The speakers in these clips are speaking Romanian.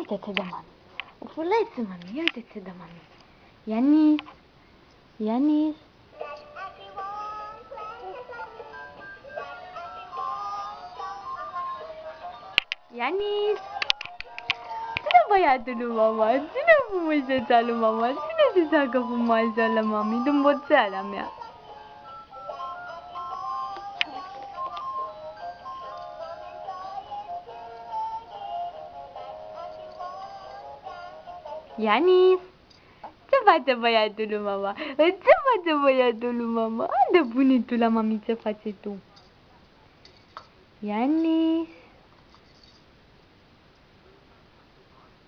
uite-te de mami. Ufuleț, mami, ia uite-te de mami. Ianis, Ianis. Ianis. Ține băiatul lui mama, ține frumusețea lui mama, ține să joacă frumoasă la mami, dumboțeala mea. Ianis, ce face băiatul lui mama? Ce face băiatul lui mama? Unde pune tu la mami ce face tu? Ianis,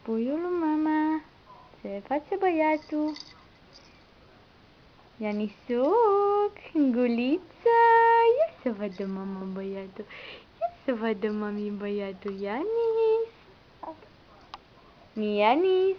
puiul lui mama, ce face băiatul? Ianisuc, gulița, ia să vadă mama băiatul, ia să vadă mami băiatul, Ianis. Ianis.